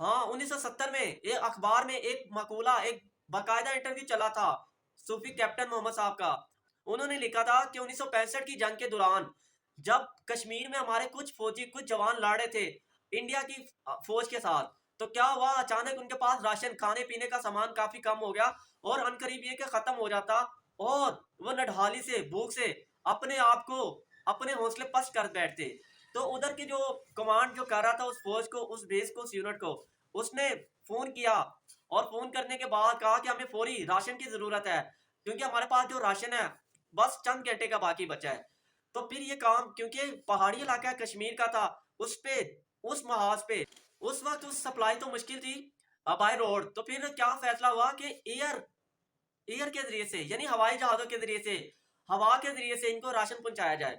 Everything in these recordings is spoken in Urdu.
ہاں 1970 میں ایک اخبار میں ایک مقولہ، ایک باقاعدہ انٹرویو چلا تھا صوفی کیپٹن محمد صاحب کا. انہوں نے لکھا تھا کہ 1965 کی جنگ کے دوران جب کشمیر میں ہمارے کچھ فوجی، کچھ جوان لڑے تھے انڈیا کی فوج کے ساتھ، تو کیا ہوا، اچانک ان کے پاس راشن، کھانے پینے کا سامان کافی کم ہو گیا، اور ان قریب یہ کہ ختم ہو جاتا، اور وہ نڈھالی سے، بھوک سے اپنے آپ کو، اپنے حوصلے پست کر بیٹھتے. تو ادھر کی جو کمانڈ جو کر رہا تھا اس فوج کو، اس بیس کو، اس یونٹ کو، اس نے فون کیا، اور فون کرنے کے بعد کہا کہ ہمیں فوری راشن کی ضرورت ہے، کیونکہ ہمارے پاس جو راشن ہے بس چند گھنٹے کا باقی بچا ہے. تو پھر یہ کام کیونکہ پہاڑی علاقہ کشمیر کا تھا، اس پہ، اس محاذ پہ اس وقت اس سپلائی تو مشکل تھی بائی روڈ. تو پھر کیا فیصلہ ہوا کہ ایئر کے ذریعے سے، یعنی ہوائی جہازوں کے ذریعے سے، ہوا کے ذریعے سے ان کو راشن پہنچایا جائے.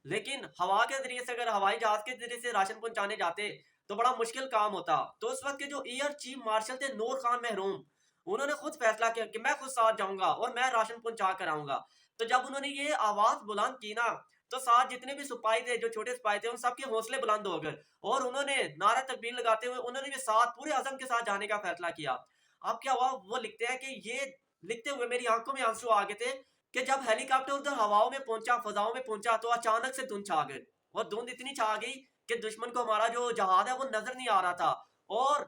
لیکن ہوا کے ذریعے سے، اگر ہوائی جہاز کے ذریعے سے راشن پہنچانے جاتے تو بڑا مشکل کام ہوتا. تو اس وقت کے جو ایئر چیف مارشل تھے نور خان محروم، انہوں نے خود فیصلہ کیا کہ میں خود ساتھ جاؤں گا اور میں راشن پہنچا کر آؤں گا. تو جب انہوں نے یہ آواز بلند کی نا، تو ساتھ جتنے بھی سپاہی تھے، جو چھوٹے سپاہی تھے، ان سب کے حوصلے بلند ہو گئے، اور انہوں نے نعرہ تکبیر لگاتے ہوئے انہوں نے بھی ساتھ پورے عزم کے ساتھ جانے کا فیصلہ کیا. اب کیا ہوا، وہ لکھتے ہیں کہ یہ لکھتے ہوئے میری آنکھوں میں آنسو آ گئے تھے کہ جب ہیلی کاپٹر ادھر ہواؤں میں پہنچا، فضاؤں میں پہنچا، تو اچانک سے دھند چھا گئی، اور دھند اتنی چھا گئی کہ دشمن کو ہمارا جو جہاز ہے وہ نظر نہیں آ رہا تھا. اور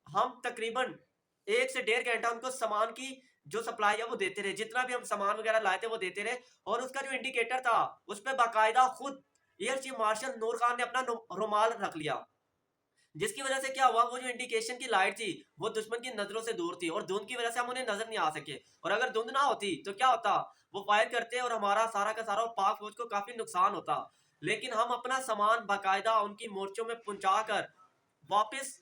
ہم تقریباً 1 سے 1.5 گھنٹہ ان کو سامان کی جو سپلائی ہے وہ دیتے رہے، جتنا بھی ہم سامان وغیرہ لائے تھے وہ دیتے رہے. اور اس کا جو انڈیکیٹر تھا اس پہ باقاعدہ خود ایئر چیف مارشل نور خان نے اپنا رومال رکھ لیا، جس کی وجہ سے کیا ہوا، وہ جو انڈیکیشن کی لائٹ تھی وہ دشمن کی نظروں سے دور تھی، اور دھند کی وجہ سے ہم انہیں نظر نہیں آ سکے. اور اگر دھند نہ ہوتی تو کیا ہوتا، وہ فائر کرتے اور ہمارا سارا کا سارا پاک فوج کو کافی نقصان ہوتا. لیکن ہم اپنا سامان باقاعدہ ان کی مورچوں میں پہنچا کر واپس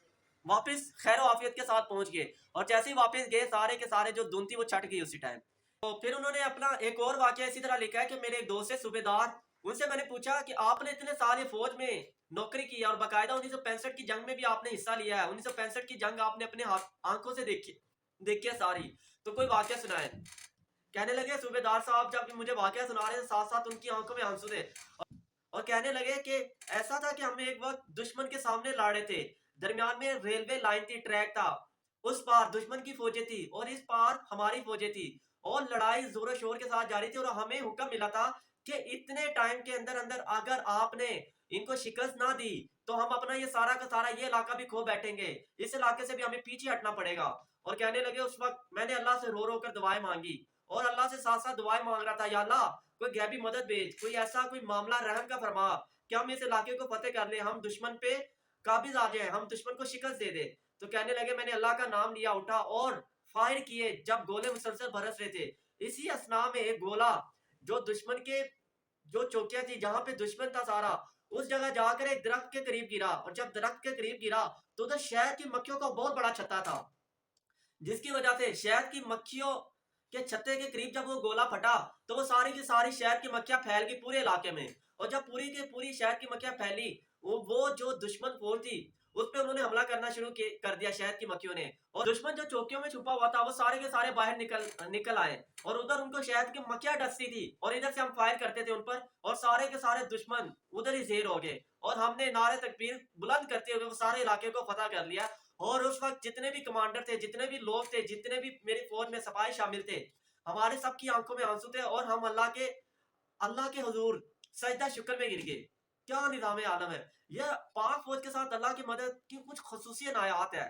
واپس خیر و عافیت کے ساتھ پہنچ گئے. اور جیسے ہی واپس گئے، سارے کے سارے جو دھند تھی وہ چھٹ گئی اسی ٹائم. تو پھر انہوں نے اپنا ایک اور واقعہ اسی طرح لکھا ہے کہ میرے ایک دوست سے صوبے دار، ان سے میں نے پوچھا کہ آپ نے اتنے سارے فوج میں نوکری کی اور باقاعدہ 1965 کی جنگ میں بھی آپ نے حصہ لیا ہے، 1965 کی جنگ آپ نے اپنے آنکھوں سے دیکھی ہے ساری، تو کوئی واقعہ سنائے. کہنے لگے صوبے دار صاحب جب مجھے واقعہ سنا رہے تھے، ساتھ ساتھ ان کی آنکھوں میں آنسو تھے، اور کہنے لگے کہ ایسا تھا کہ ہم ایک وقت دشمن کے سامنے لڑے تھے، درمیان میں ریلوے لائن تھی، ٹریک تھا، اس پار دشمن کی فوجیں تھی اور اس پار ہماری فوجیں تھی، اور لڑائی زور و شور کے ساتھ جاری تھی، اور ہمیں حکم ملا تھا کہ اتنے ٹائم کے اندر اندر اگر آپ نے ان کو شکست نہ دی تو ہم اپنا یہ سارا کا سارا یہ علاقہ بھی کھو بیٹھیں گے، اس علاقے سے بھی ہمیں پیچھے ہٹنا پڑے گا. اور کہنے لگے اس وقت میں نے اللہ سے رو رو کر دعائیں مانگی، اور اللہ سے ساتھ ساتھ دعائیں مانگ رہا تھا، یا اللہ کوئی غیبی مدد بھیج، کوئی ایسا کوئی معاملہ رحم کا فرما کہ ہم اس علاقے کو فتح کر لیں، ہم دشمن پہ قابض آ جائیں، ہم دشمن کو شکست دے دیں. تو کہنے لگے میں نے اللہ کا نام لیا، اٹھا اور فائر کیے. جب گولے مسلسل برس رہے تھے، اسی اسنا میں ایک گولا جو دشمن کے جو چوکیاں تھی جہاں پہ دشمن تھا سارا، اس جگہ جا کر ایک درخت کے قریب گرا، اور جب درخت کے قریب گرا تو ادھر شہد کی مکھیوں کا بہت بڑا چھتا تھا، جس کی وجہ سے شہد کی مکھیوں کے چھتے کے قریب جب وہ گولا پھٹا تو وہ ساری کی ساری شہد کی مکھیاں پھیل گئی پورے علاقے میں. اور جب پوری کی پوری شہد کی مکھیاں پھیلی، وہ جو دشمن فوج تھی اس پہ انہوں نے حملہ کرنا شروع کر دیا شہد کی مکھیوں نے، اور دشمن جو چوکیوں میں چھپا ہوا تھا وہ سارے کے سارے باہر نکل آئے، اور ادھر ان کو شہد کی مکھیاں ڈستی تھی، اور ادھر سے ہم فائر کرتے تھے ان پر، اور سارے کے سارے دشمن ادھر ہی زیر ہو گئے، اور ہم نے نعرے تکبیر بلند کرتے ہوئے وہ سارے علاقے کو فتح کر لیا. اور اس وقت جتنے بھی کمانڈر تھے، جتنے بھی لوگ تھے، جتنے بھی میری فوج میں سپاہی شامل تھے، ہمارے سب کی آنکھوں میں آنسو تھے، اور ہم اللہ کے حضور سجدہ شکر میں گر گئے. کیا نظام عالم ہے یہ، پاک فوج کے ساتھ اللہ کی مدد کی کچھ خصوصی عنایات ہے.